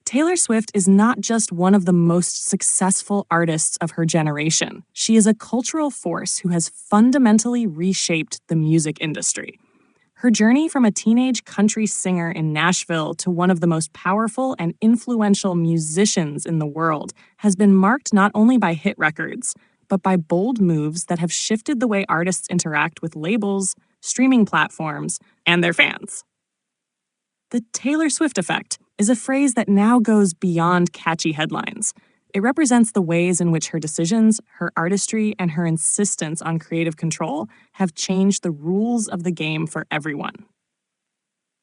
Taylor Swift is not just one of the most successful artists of her generation. She is a cultural force who has fundamentally reshaped the music industry. Her journey from a teenage country singer in Nashville to one of the most powerful and influential musicians in the world has been marked not only by hit records, but by bold moves that have shifted the way artists interact with labels, streaming platforms, and their fans. The Taylor Swift effect is a phrase that now goes beyond catchy headlines. It represents the ways in which her decisions, her artistry, and her insistence on creative control have changed the rules of the game for everyone.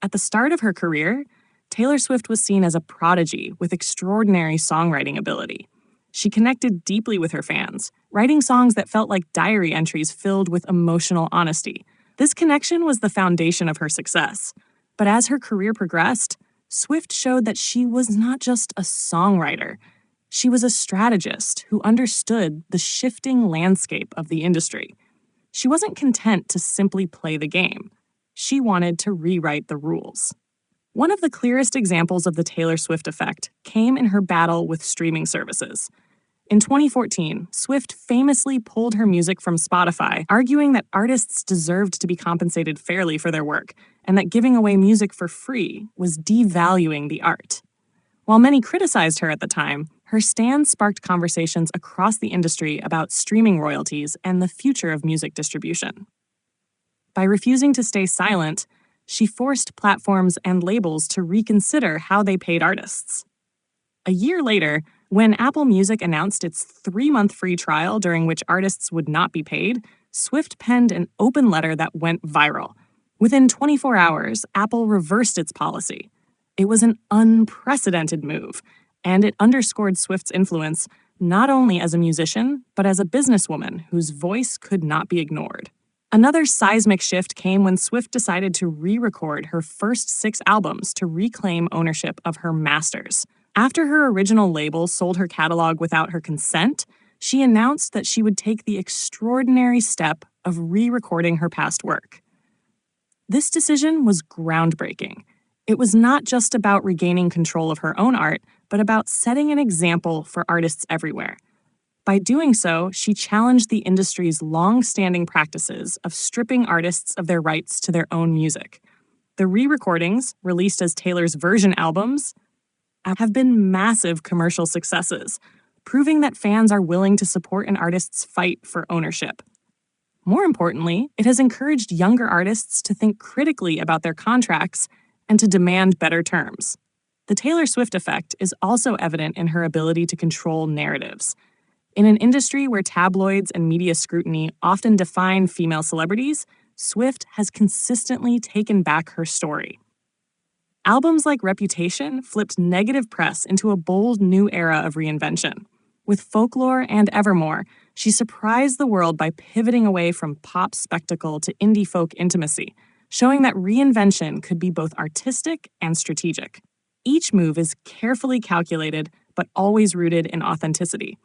At the start of her career, Taylor Swift was seen as a prodigy with extraordinary songwriting ability. She connected deeply with her fans, writing songs that felt like diary entries filled with emotional honesty. This connection was the foundation of her success. But as her career progressed, Swift showed that she was not just a songwriter. She was a strategist who understood the shifting landscape of the industry. She wasn't content to simply play the game. She wanted to rewrite the rules. One of the clearest examples of the Taylor Swift effect came in her battle with streaming services. In 2014, Swift famously pulled her music from Spotify, arguing that artists deserved to be compensated fairly for their work, and that giving away music for free was devaluing the art. While many criticized her at the time, her stand sparked conversations across the industry about streaming royalties and the future of music distribution. By refusing to stay silent, she forced platforms and labels to reconsider how they paid artists. A year later, when Apple Music announced its 3-month free trial during which artists would not be paid, Swift penned an open letter that went viral. Within 24 hours, Apple reversed its policy. It was an unprecedented move, and it underscored Swift's influence not only as a musician, but as a businesswoman whose voice could not be ignored. Another seismic shift came when Swift decided to re-record her first 6 albums to reclaim ownership of her masters. After her original label sold her catalog without her consent, she announced that she would take the extraordinary step of re-recording her past work. This decision was groundbreaking. It was not just about regaining control of her own art, but about setting an example for artists everywhere. By doing so, she challenged the industry's long-standing practices of stripping artists of their rights to their own music. The re-recordings, released as Taylor's version albums, have been massive commercial successes, proving that fans are willing to support an artist's fight for ownership. More importantly, it has encouraged younger artists to think critically about their contracts and to demand better terms. The Taylor Swift effect is also evident in her ability to control narratives. In an industry where tabloids and media scrutiny often define female celebrities, Swift has consistently taken back her story. Albums like Reputation flipped negative press into a bold new era of reinvention. With Folklore and Evermore, she surprised the world by pivoting away from pop spectacle to indie folk intimacy, showing that reinvention could be both artistic and strategic. Each move is carefully calculated, but always rooted in authenticity.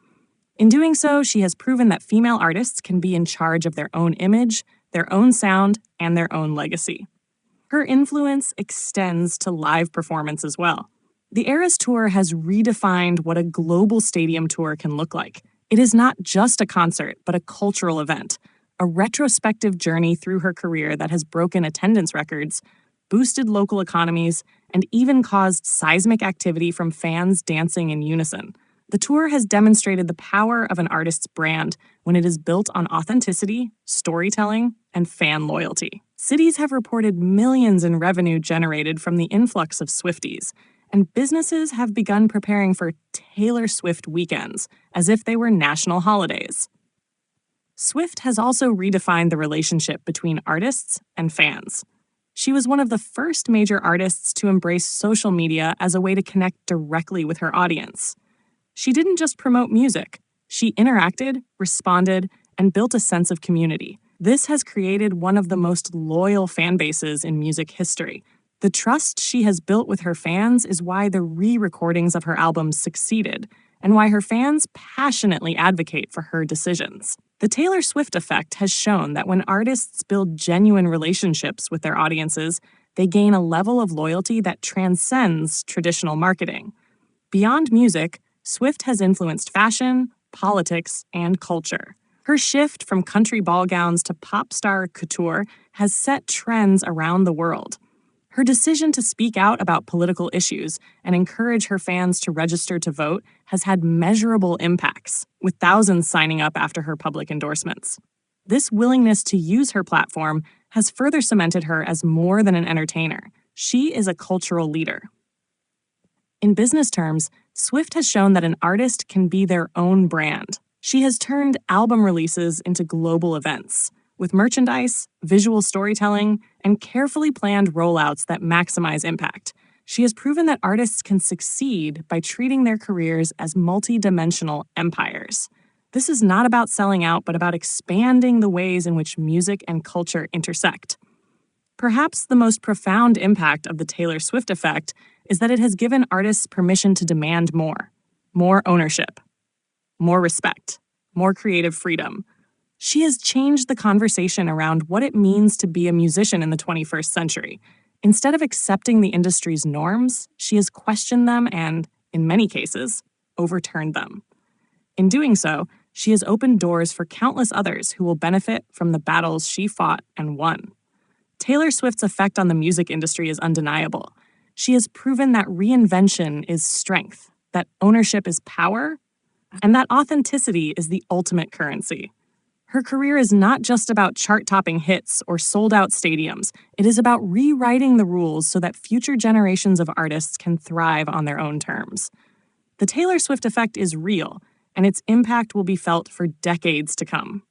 In doing so, she has proven that female artists can be in charge of their own image, their own sound, and their own legacy. Her influence extends to live performance as well. The Eras Tour has redefined what a global stadium tour can look like. It is not just a concert, but a cultural event, a retrospective journey through her career that has broken attendance records, boosted local economies, and even caused seismic activity from fans dancing in unison. The tour has demonstrated the power of an artist's brand when it is built on authenticity, storytelling, and fan loyalty. Cities have reported millions in revenue generated from the influx of Swifties, and businesses have begun preparing for Taylor Swift weekends as if they were national holidays. Swift has also redefined the relationship between artists and fans. She was one of the first major artists to embrace social media as a way to connect directly with her audience. She didn't just promote music. She interacted, responded, and built a sense of community. This has created one of the most loyal fan bases in music history. The trust she has built with her fans is why the re-recordings of her albums succeeded, and why her fans passionately advocate for her decisions. The Taylor Swift effect has shown that when artists build genuine relationships with their audiences, they gain a level of loyalty that transcends traditional marketing. Beyond music, Swift has influenced fashion, politics, and culture. Her shift from country ball gowns to pop star couture has set trends around the world. Her decision to speak out about political issues and encourage her fans to register to vote has had measurable impacts, with thousands signing up after her public endorsements. This willingness to use her platform has further cemented her as more than an entertainer. She is a cultural leader. In business terms, Swift has shown that an artist can be their own brand. She has turned album releases into global events, with merchandise, visual storytelling, and carefully planned rollouts that maximize impact. She has proven that artists can succeed by treating their careers as multi-dimensional empires. This is not about selling out, but about expanding the ways in which music and culture intersect. Perhaps the most profound impact of the Taylor Swift effect is that it has given artists permission to demand more ownership, more respect, more creative freedom. She has changed the conversation around what it means to be a musician in the 21st century. Instead of accepting the industry's norms, she has questioned them and, in many cases, overturned them. In doing so, she has opened doors for countless others who will benefit from the battles she fought and won. Taylor Swift's effect on the music industry is undeniable. She has proven that reinvention is strength, that ownership is power, and that authenticity is the ultimate currency. Her career is not just about chart-topping hits or sold-out stadiums. It is about rewriting the rules so that future generations of artists can thrive on their own terms. The Taylor Swift effect is real, and its impact will be felt for decades to come.